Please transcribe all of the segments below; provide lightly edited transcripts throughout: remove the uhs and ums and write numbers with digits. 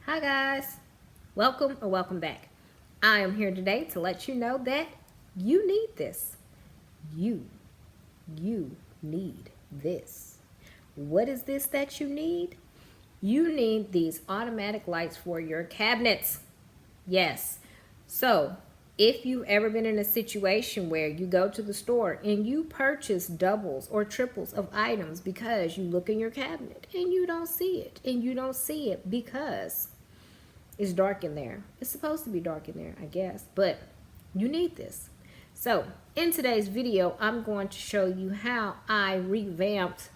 Hi guys, welcome or welcome back. I am here today to let you know that you need this. You need this. What is this that you need? You need these automatic lights for your cabinets. Yes. So, if you've ever been in a situation where you go to the store and you purchase doubles or triples of items because you look in your cabinet and you don't see it, and you don't see it because it's dark in there. It's supposed to be dark in there, I guess, but you need this. So in today's video, I'm going to show you how I revamped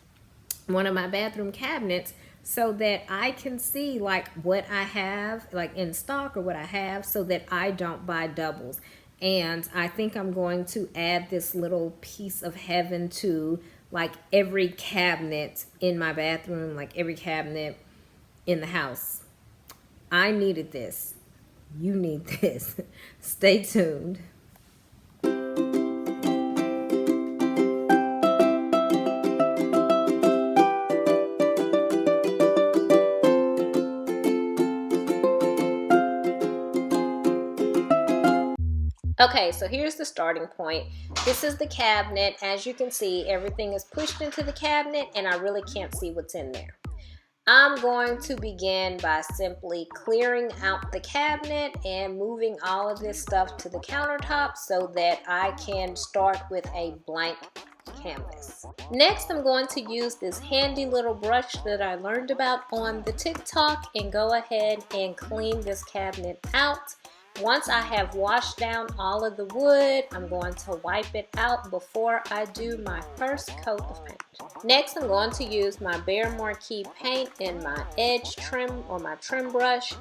one of my bathroom cabinets so that I can see like what I have like in stock or what I have so that I don't buy doubles. And I think I'm going to add this little piece of heaven to like every cabinet in my bathroom, like every cabinet in the house. I needed this. You need this. Stay tuned. Okay, so here's the starting point. This is the cabinet. As you can see, everything is pushed into the cabinet and I really can't see what's in there. I'm going to begin by simply clearing out the cabinet and moving all of this stuff to the countertop so that I can start with a blank canvas. Next, I'm going to use this handy little brush that I learned about on the TikTok and go ahead and clean this cabinet out. Once I have washed down all of the wood, I'm going to wipe it out before I do my first coat of paint. Next, I'm going to use my Behr Marquee paint in my edge trim or my trim brush.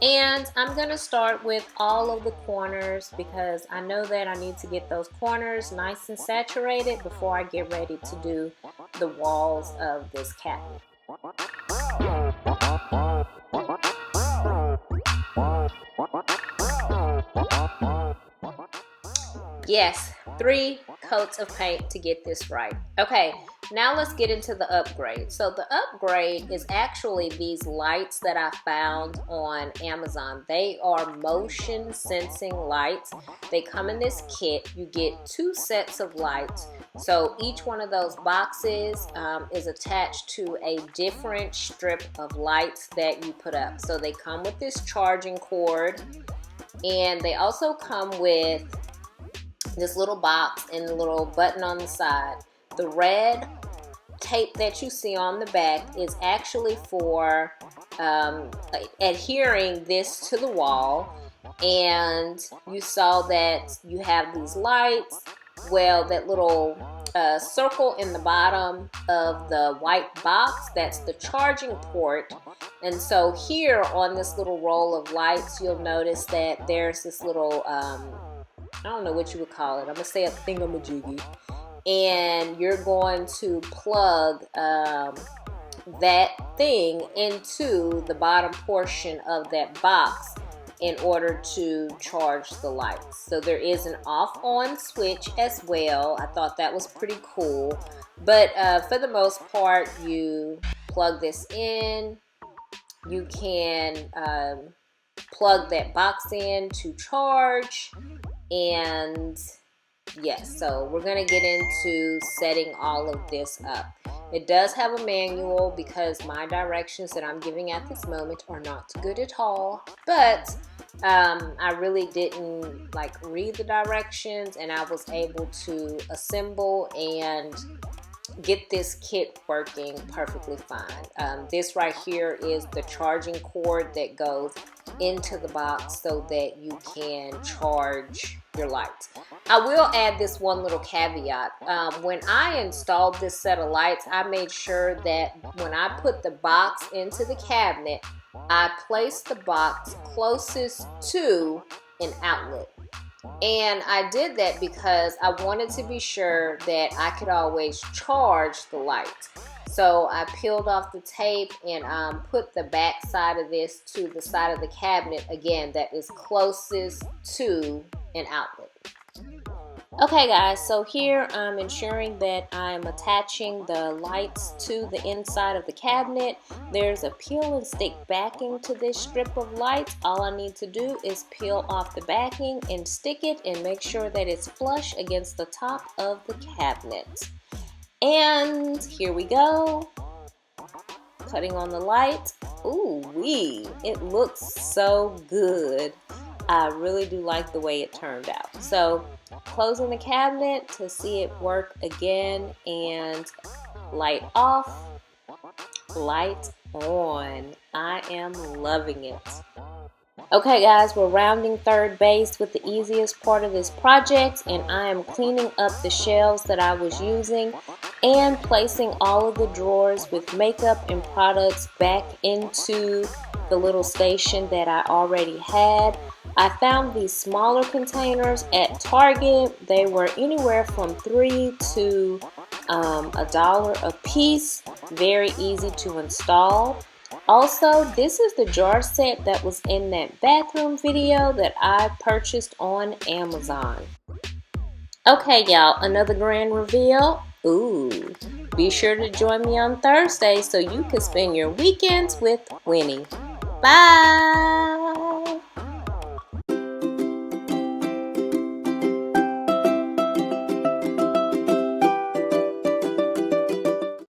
And I'm going to start with all of the corners because I know that I need to get those corners nice and saturated before I get ready to do the walls of this cabinet. Yes, 3 coats of paint to get this right. Okay, now let's get into the upgrade. So the upgrade is actually these lights that I found on Amazon. They are motion sensing lights. They come in this kit. You get 2 sets of lights. So each one of those boxes is attached to a different strip of lights that you put up. So they come with this charging cord, and they also come with this little box and the little button on the side. The red tape that you see on the back is actually for adhering this to the wall. And you saw that you have these lights. Well, that little circle in the bottom of the white box, that's the charging port. And so here on this little roll of lights, you'll notice that there's this little I don't know what you would call it. I'm going to say a thingamajiggy. And you're going to plug that thing into the bottom portion of that box in order to charge the lights. So there is an off-on switch as well. I thought that was pretty cool. But for the most part, you plug this in. You can plug that box in to charge. And yes, so we're going to get into setting all of this up. It does have a manual because my directions that I'm giving at this moment are not good at all. But I really didn't read the directions, and I was able to assemble and get this kit working perfectly fine. This right here is the charging cord that goes into the box so that you can charge your lights. I will add this one little caveat. When I installed this set of lights, I made sure that when I put the box into the cabinet, I placed the box closest to an outlet. And I did that because I wanted to be sure that I could always charge the light. So I peeled off the tape and put the back side of this to the side of the cabinet, again, that is closest to an outlet. Okay guys, so here I'm ensuring that I'm attaching the lights to the inside of the cabinet. There's a peel and stick backing to this strip of lights. All I need to do is peel off the backing and stick it and make sure that it's flush against the top of the cabinet. And here we go. Cutting on the light. Ooh wee, it looks so good. I really do like the way it turned out. So closing the cabinet to see it work again, and light off, light on. I am loving it. Okay guys, we're rounding third base with the easiest part of this project, and I am cleaning up the shelves that I was using and placing all of the drawers with makeup and products back into the little station that I already had. I found these smaller containers at Target. They were anywhere from $3 to $1 a piece. Very easy to install. Also, this is the jar set that was in that bathroom video that I purchased on Amazon. Okay, y'all, another grand reveal. Ooh, be sure to join me on Thursday so you can spend your weekends with Winnie. Bye!